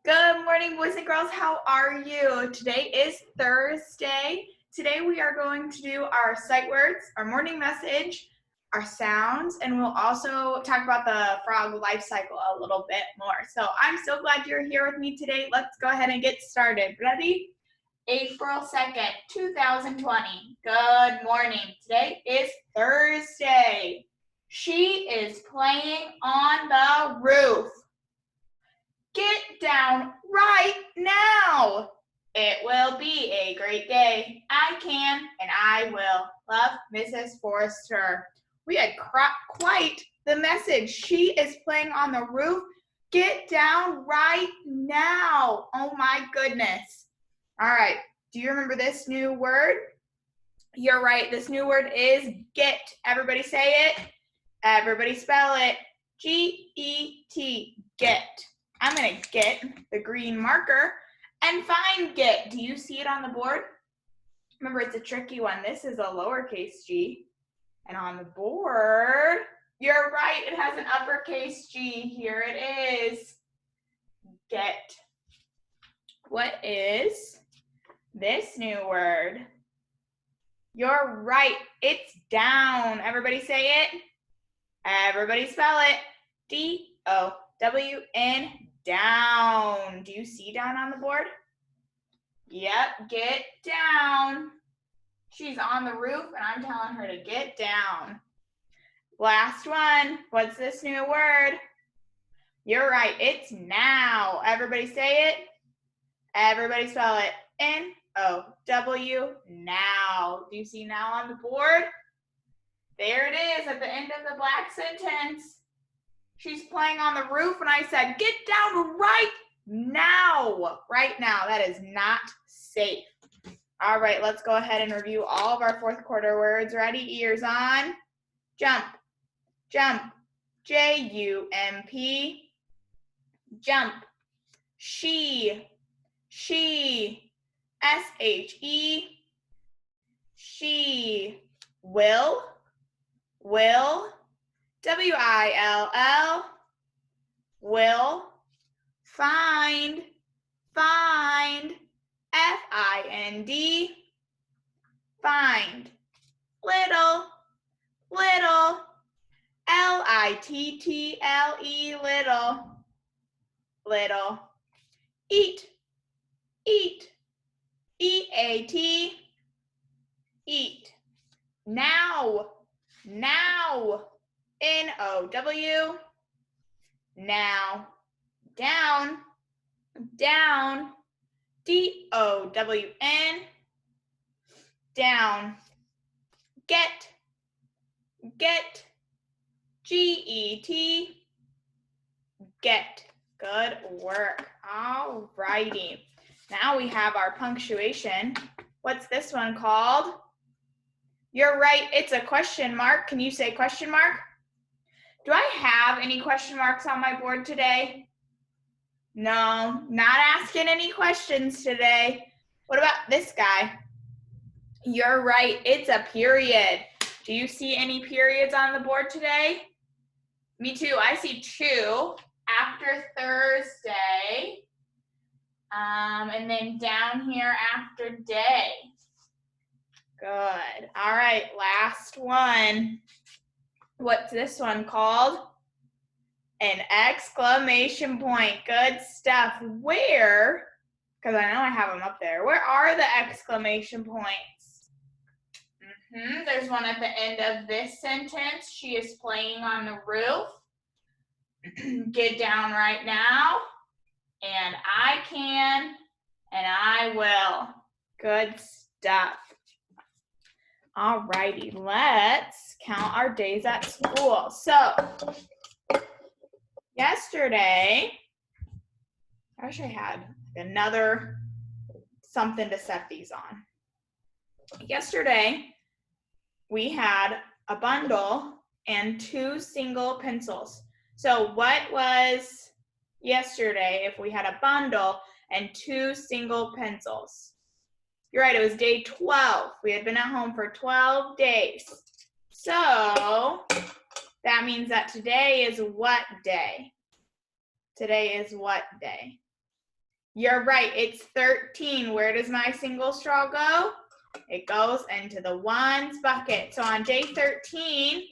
Good morning, boys and girls. How are you? Today is Thursday. Today we are going to do our sight words, our morning message, our sounds, and we'll also talk about the frog life cycle a little bit more. So I'm so glad you're here with me today. Let's go ahead and get started. Ready? April 2nd, 2020. Good morning. Today is Thursday. She is playing on the roof. Get down right now. It will be a great day. I can and I will. Love, Mrs. Forrester. We had quite the message. She is playing on the roof. Get down right now. Oh my goodness. All right. Do you remember this new word? You're right. This new word is get. Everybody say it. Everybody spell it. G-E-T. Get. I'm going to get the green marker and find get. Do you see it on the board? Remember, it's a tricky one. This is a lowercase g. And on the board, you're right. It has an uppercase G. Here it is. Get. What is this new word? You're right. It's down. Everybody say it. Everybody spell it. D-O-W-N. Down. Do you see down on the board? Yep, get down. She's on the roof and I'm telling her to get down. Last one. What's this new word? You're right, it's now. Everybody say it. Everybody spell it. N-O-W, now. Do you see now on the board? There it is at the end of the black sentence. She's playing on the roof, and I said, get down right now. Right now. That is not safe. All right, let's go ahead and review all of our fourth quarter words. Ready? Ears on. Jump. Jump. J-U-M-P. Jump. She. She. S-H-E. She. Will. Will. W-I-L-L, will, find, find, F-I-N-D, find, little, little, L-I-T-T-L-E, little, little, eat, eat, E-A-T, eat, now, now, N-O-W, now, down, down, D-O-W-N, down, get, get, G-E-T, get. Good work. All righty. Now we have our punctuation. What's this one called? You're right, it's a question mark. Can you say question mark? Do I have any question marks on my board today? No, not asking any questions today. What about this guy? You're right, it's a period. Do you see any periods on the board today? Me too, I see 2 after Thursday. And then down here after day. Good. All right, last one. What's this one called? An exclamation point. Good stuff. Where, because I know I have them up there, where are the exclamation points? There's one at the end of this sentence. She is playing on the roof. Get down right now. And I can, and I will. Good stuff. All righty, let's count our days at school. So, yesterday, I wish I had another something to set these on. Yesterday, we had a bundle and 2 single pencils. So, what was yesterday if we had a bundle and 2 single pencils? You're right, it was day 12. We had been at home for 12 days. So that means that today is what day? Today is what day? You're right, it's 13. Where does my single straw go? It goes into the ones bucket. So on day 13,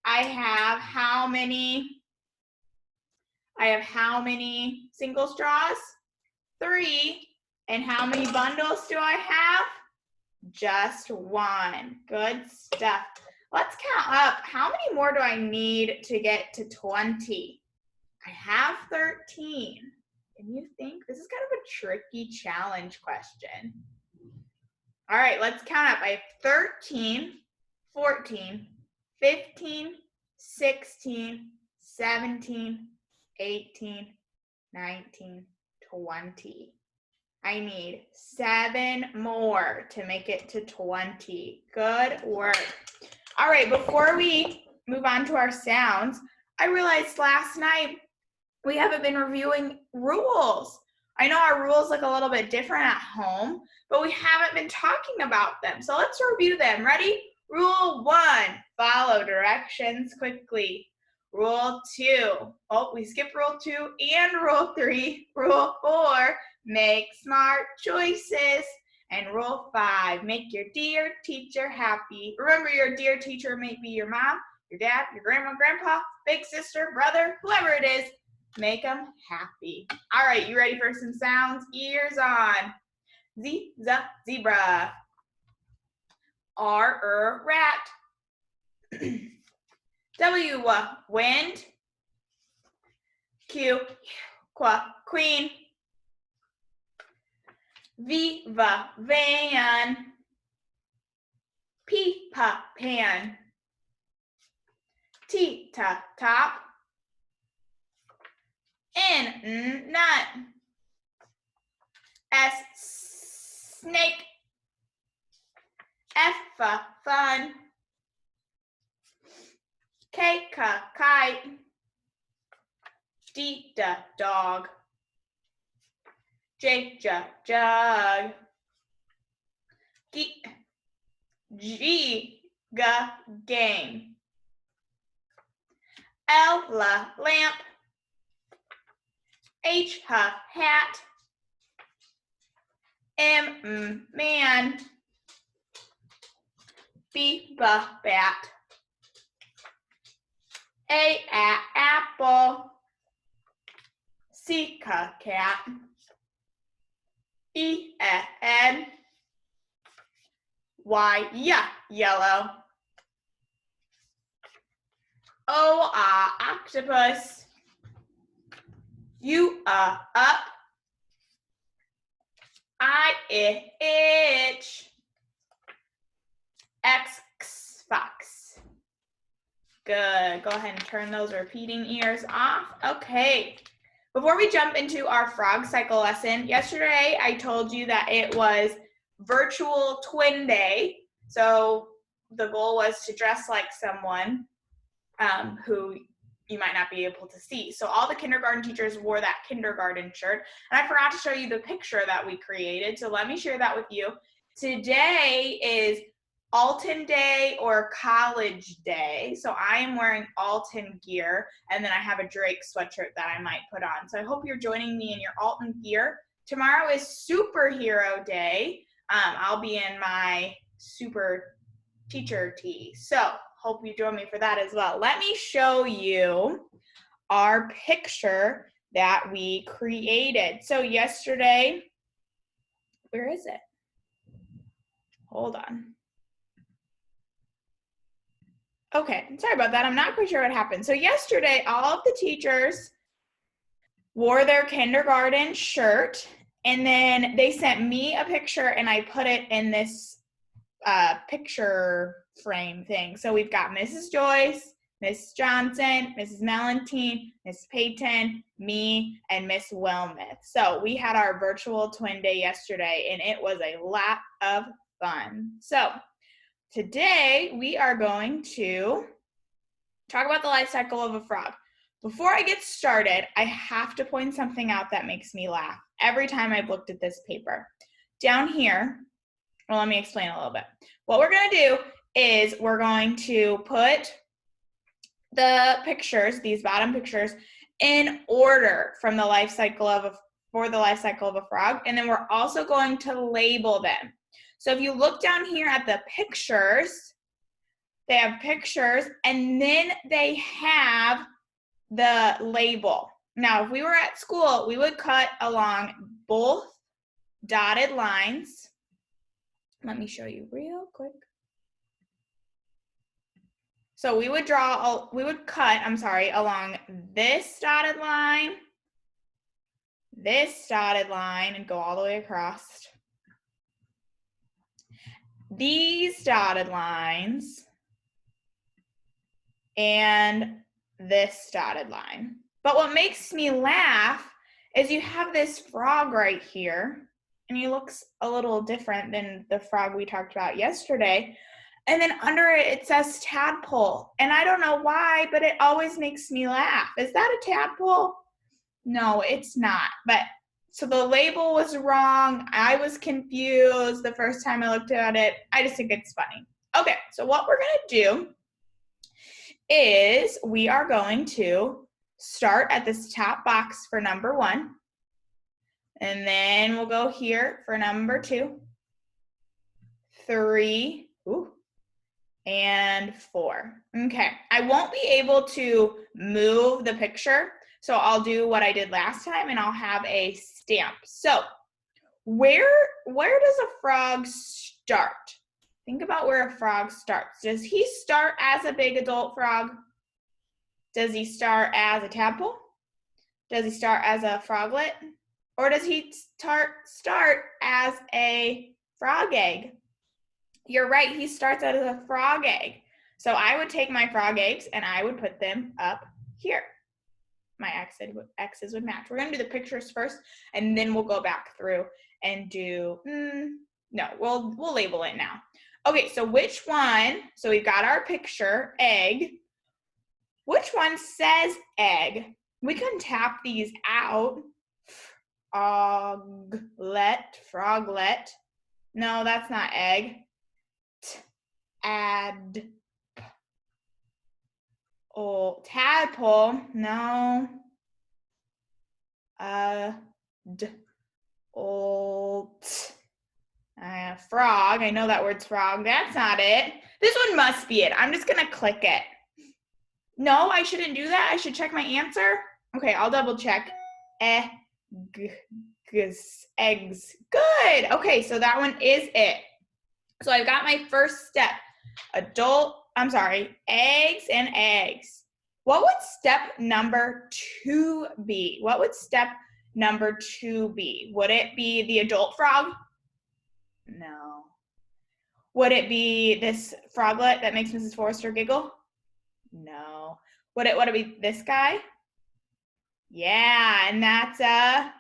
I have how many single straws? 3. And how many bundles do I have? Just 1. Good stuff. Let's count up. How many more do I need to get to 20? I have 13. Can you think? This is kind of a tricky challenge question. All right, let's count up. I have 13, 14, 15, 16, 17, 18, 19, 20. I need 7 more to make it to 20. Good work. All right, before we move on to our sounds, I realized last night we haven't been reviewing rules. I know our rules look a little bit different at home, but we haven't been talking about them. So let's review them. Ready? Rule 1, follow directions quickly. Rule 2, oh, we skipped rule 2 and rule 3. Rule 4, make smart choices. And rule 5, make your dear teacher happy. Remember, your dear teacher may be your mom, your dad, your grandma, grandpa, big sister, brother, whoever it is. Make them happy. All right, you ready for some sounds? Ears on. Z, zebra. R, rat. W, wind. Q, queen. V, van. P, pan. T, top. N, nut. S, snake. F, fun. K, kite. D, dog. J, jug. G, game. L, lamp. H, hat. M, man. B, bat. A, apple. C, cat. E, N. Y, yellow. O, octopus. U, up. I, itch. X, fox. Good. Go ahead and turn those repeating ears off. Okay. Before we jump into our frog cycle lesson, yesterday I told you that it was virtual twin day. So the goal was to dress like someone who you might not be able to see. So all the kindergarten teachers wore that kindergarten shirt. And I forgot to show you the picture that we created. So let me share that with you. Today is Alton Day or College Day. So I am wearing Alton gear, and then I have a Drake sweatshirt that I might put on. So I hope you're joining me in your Alton gear. Tomorrow is Superhero Day. I'll be in my super teacher tee. So hope you join me for that as well. Let me show you our picture that we created. So yesterday, where is it? Hold on. Okay, sorry about that. I'm not quite sure what happened. So yesterday, all of the teachers wore their kindergarten shirt, and then they sent me a picture, and I put it in this picture frame thing. So we've got Mrs. Joyce, Miss Johnson, Mrs. Mellentine, Miss Payton, me, and Miss Wilmeth. So we had our virtual twin day yesterday, and it was a lot of fun. So today we are going to talk about the life cycle of a frog. Before I get started, I have to point something out that makes me laugh every time I've looked at this paper. Down here, well, let me explain a little bit. What we're going to do is we're going to put the pictures, these bottom pictures, in order from the life cycle of a for the life cycle of a frog. And then we're also going to label them. So if you look down here at the pictures, they have pictures and then they have the label. Now, if we were at school, we would cut along both dotted lines. Let me show you real quick. So we would cut along this dotted line, and go all the way across. These dotted lines, and this dotted line. But what makes me laugh is you have this frog right here, and he looks a little different than the frog we talked about yesterday. And then under it, it says tadpole. And I don't know why, but it always makes me laugh. Is that a tadpole? No, it's not. But so the label was wrong. I was confused the first time I looked at it. I just think it's funny. Okay, so what we're going to do is we are going to start at this top box for number 1. And then we'll go here for number 2, 3, and 4. Okay, I won't be able to move the picture, so I'll do what I did last time and I'll have a stamp. So where does a frog start? Think about where a frog starts. Does he start as a big adult frog? Does he start as a tadpole? Does he start as a froglet? Or does he start as a frog egg? You're right, he starts as a frog egg. So I would take my frog eggs and I would put them up here. My X's would match. We're gonna do the pictures first and then we'll go back through and do, no, we'll label it now. Okay, so which one, so we've got our picture, egg. Which one says egg? We can tap these out. Froglet. No, that's not egg. Tadpole. No. Frog. I know that word's frog. That's not it. This one must be it. I'm just gonna click it. No, I shouldn't do that. I should check my answer. Okay, I'll double check. Eggs. Good. Okay, so that one is it. So I've got my first step. Eggs and eggs. What would step number 2 be? What would step number 2 be? Would it be the adult frog? No. Would it be this froglet that makes Mrs. Forrester giggle? No. Would it be this guy? Yeah, and that's a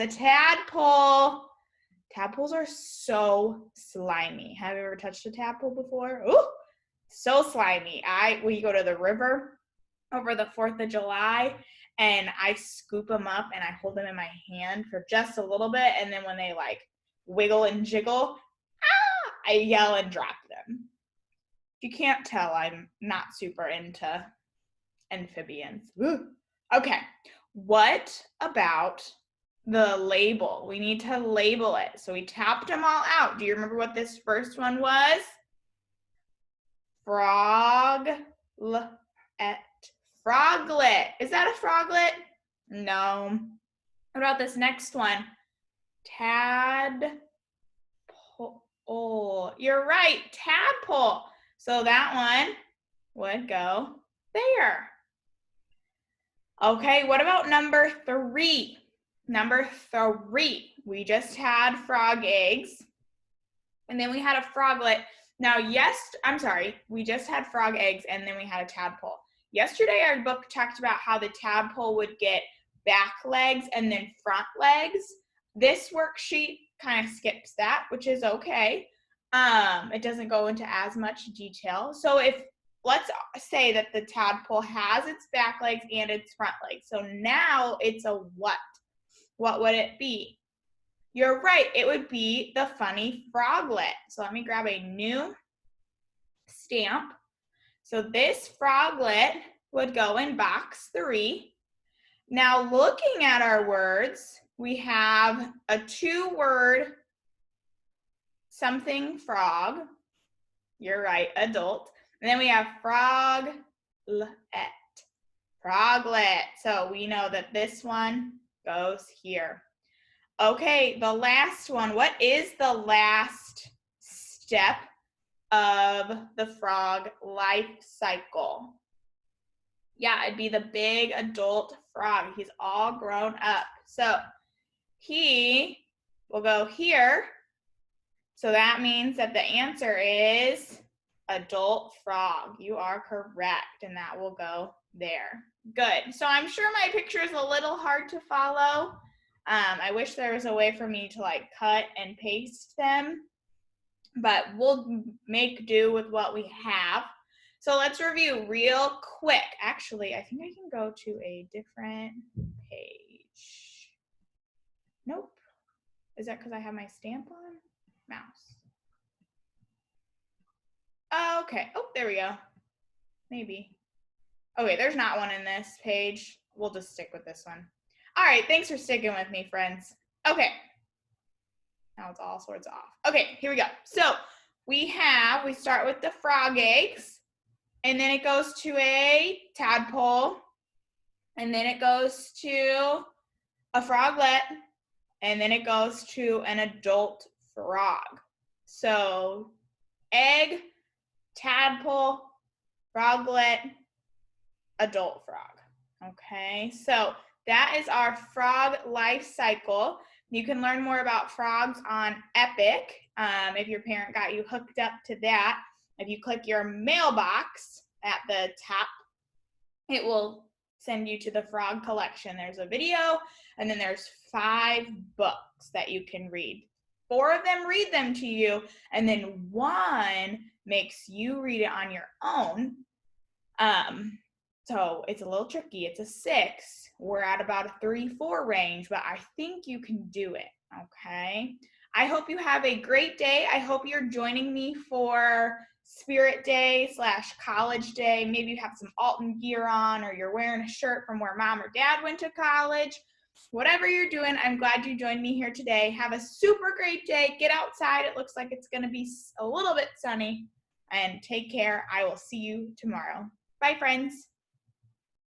tadpole. Tadpoles are so slimy. Have you ever touched a tadpole before? Ooh, so slimy. We go to the river over the 4th of July and I scoop them up and I hold them in my hand for just a little bit, and then when they like wiggle and jiggle, I yell and drop them. If you can't tell, I'm not super into amphibians. Ooh. Okay, what about the label? We need to label it. So we tapped them all out. Do you remember what this first one was? Froglet. Froglet. Is that a froglet? No. What about this next one? Tadpole. You're right, tadpole. So that one would go there. Okay, what about number 3? Number 3, we just had frog eggs, and then we had a froglet. Now, we just had frog eggs, and then we had a tadpole. Yesterday, our book talked about how the tadpole would get back legs and then front legs. This worksheet kind of skips that, which is okay. It doesn't go into as much detail. So let's say that the tadpole has its back legs and its front legs. So now it's a what? What would it be? You're right, it would be the funny froglet. So let me grab a new stamp. So this froglet would go in box 3. Now looking at our words, we have a 2-word something frog. You're right, adult. And then we have froglet. Froglet. So we know that this one goes here. Okay, the last one. What is the last step of the frog life cycle? Yeah, it'd be the big adult frog. He's all grown up. So he will go here. So that means that the answer is adult frog. You are correct, and that will go there. Good. So I'm sure my picture is a little hard to follow. I wish there was a way for me to like cut and paste them, but we'll make do with what we have. So let's review real quick. Actually, I think I can go to a different page. Nope. Is that because I have my stamp on? Mouse. Okay. Oh, there we go. Maybe. Okay, there's not one in this page. We'll just stick with this one. All right, thanks for sticking with me, friends. Okay. Now it's all sorts off. Okay, here we go. So we start with the frog eggs, and then it goes to a tadpole, and then it goes to a froglet, and then it goes to an adult frog. So egg, tadpole, froglet, adult frog. Okay, so that is our frog life cycle. You can learn more about frogs on Epic if your parent got you hooked up to that. If you click your mailbox at the top, it will send you to the frog collection. There's a video, and then there's 5 books that you can read. 4 of them read them to you, and then 1 makes you read it on your own. So it's a little tricky. It's a 6. We're at about a 3-4 range, but I think you can do it, okay? I hope you have a great day. I hope you're joining me for Spirit Day / College Day. Maybe you have some Alton gear on, or you're wearing a shirt from where mom or dad went to college. Whatever you're doing, I'm glad you joined me here today. Have a super great day. Get outside. It looks like it's going to be a little bit sunny. And take care. I will see you tomorrow. Bye, friends.